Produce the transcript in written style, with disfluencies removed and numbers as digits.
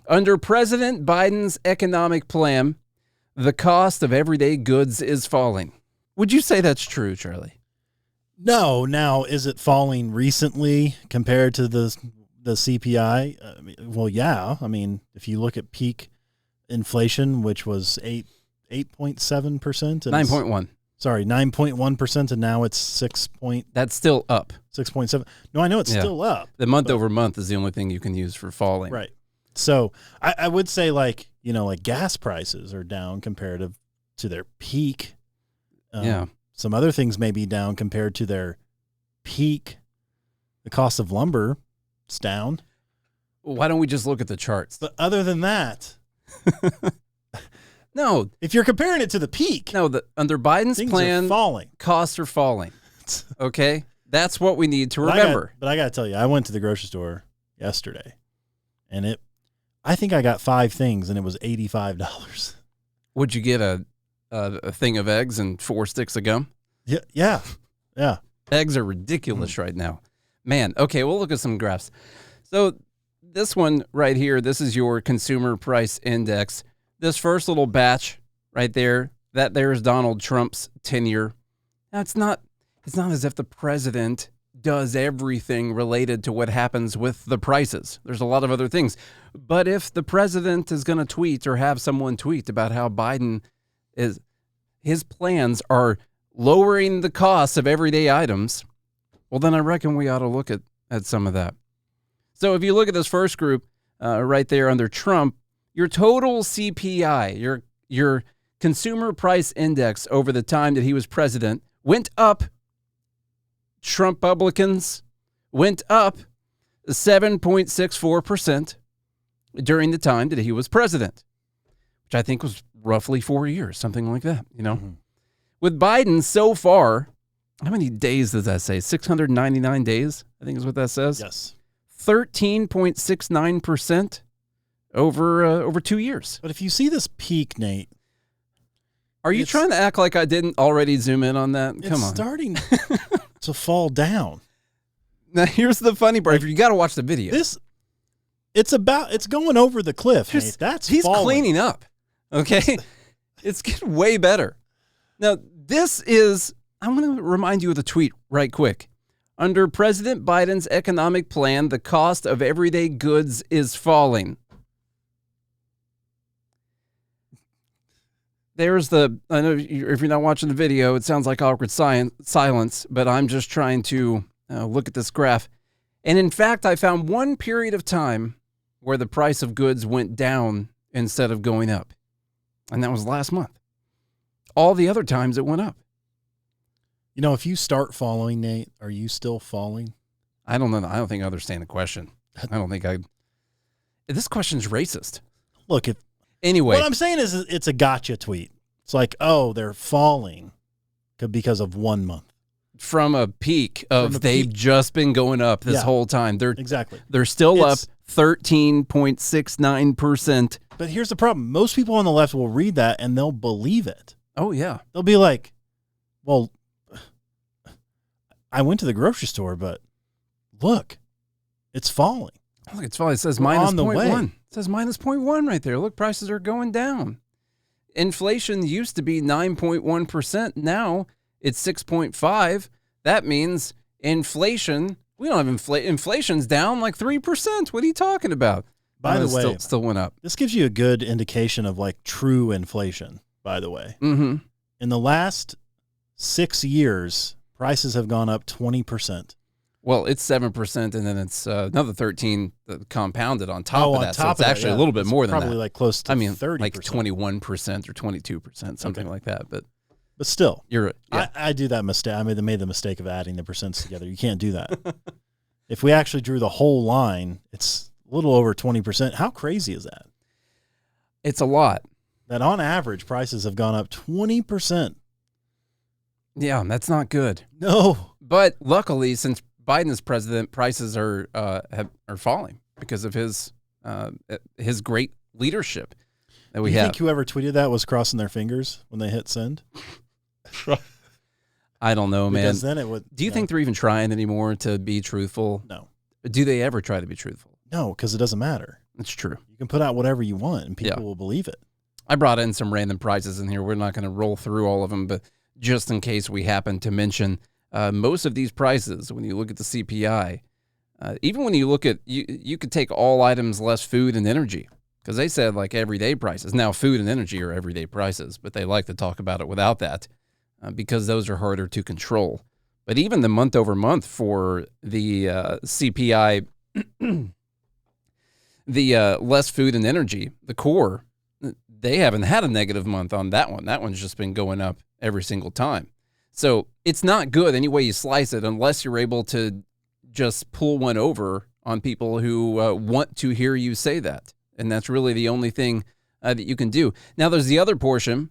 Under President Biden's economic plan, the cost of everyday goods is falling. Would you say that's true, Charlie? No. Now, is it falling recently compared to the CPI? Well, yeah. I mean, if you look at peak inflation, which was 8.7%. 9.1. Sorry, 9.1%, and now it's 6. That's still up. 6.7. No, I know it's still up. The month over month is the only thing you can use for falling. Right. So I would say like gas prices are down comparative to their peak. Some other things may be down compared to their peak. The cost of lumber is down. Why don't we just look at the charts? But other than that, no. If you're comparing it to the peak, under Biden's plan, falling. Costs are falling. Okay, that's what we need to remember. But I got to tell you, I went to the grocery store yesterday, and I think I got 5 things, and it was $85. Would you get a thing of eggs and 4 sticks of gum? Yeah. Eggs are ridiculous right now. Man, okay, we'll look at some graphs. So this one right here, this is your consumer price index. This first little batch right there, that there's Donald Trump's tenure. Now, it's not as if the president does everything related to what happens with the prices. There's a lot of other things. But if the president is going to tweet or have someone tweet about how Biden his plans are lowering the costs of everyday items, well, then I reckon we ought to look at some of that. So if you look at this first group right there under Trump, your total CPI, your consumer price index over the time that he was president went up. Trumpublicans went up 7.64% during the time that he was president, which I think was roughly 4 years, something like that, Mm-hmm. With Biden so far, how many days does that say? 699 days, I think is what that says. Yes. 13.69% over 2 years. But if you see this peak, Nate. Are you trying to act like I didn't already zoom in on that? Come on. It's starting to fall down. Now, here's the funny part. You got to watch the video. It's going over the cliff, Nate. He's falling. Cleaning up. Okay? It's getting way better. Now, I'm going to remind you of the tweet right quick. Under President Biden's economic plan, the cost of everyday goods is falling. There's I know if you're not watching the video, it sounds like awkward silence, but I'm just trying to look at this graph. And in fact, I found one period of time where the price of goods went down instead of going up. And that was last month. All the other times it went up. If you start falling, Nate, are you still falling? I don't know. I don't think I understand the question. This question's racist. Look, anyway, what I'm saying is it's a gotcha tweet. It's like, oh, they're falling because of 1 month. From a peak of they've just been going up this whole time. They're still up 13.69%. But here's the problem. Most people on the left will read that and they'll believe it. Oh, yeah. They'll be like, well, I went to the grocery store, but look, it's falling. Look, it's falling. It says minus 0.1. It says minus 0.1 right there. Look, prices are going down. Inflation used to be 9.1%. Now it's 6.5%. That means inflation, we don't have inflation's down like 3%. What are you talking about? By the way, still went up. This gives you a good indication of like true inflation, by the way. Mm-hmm. In the last 6 years, prices have gone up 20%. Well, it's 7%, and then it's another 13 compounded on top of that. So it's actually a little bit more than that. Probably like close to 30%. Like 21% or 22%, something like that. But still, I do that mistake. I made the mistake of adding the percents together. You can't do that. If we actually drew the whole line, it's a little over 20%. How crazy is that? It's a lot. That on average, prices have gone up 20%. Yeah, that's not good. No. But luckily, since Biden is president, prices are falling because of his great leadership that we have. You think whoever tweeted that was crossing their fingers when they hit send? I don't know, man. Because then it would. Do you think they're even trying anymore to be truthful? No. Do they ever try to be truthful? No, because it doesn't matter. It's true. You can put out whatever you want, and people Yeah. will believe it. I brought in some random prices in here. We're not going to roll through all of them, but just in case we happen to mention most of these prices, when you look at the CPI, even when you look at, you could take all items less food and energy, because they said like everyday prices. Now, food and energy are everyday prices, but they like to talk about it without that because those are harder to control. But even the month over month for the CPI, the less food and energy, the core, they haven't had a negative month on that one. That one's just been going up every single time. So it's not good any way you slice it unless you're able to just pull one over on people who want to hear you say that. And that's really the only thing that you can do. Now, there's the other portion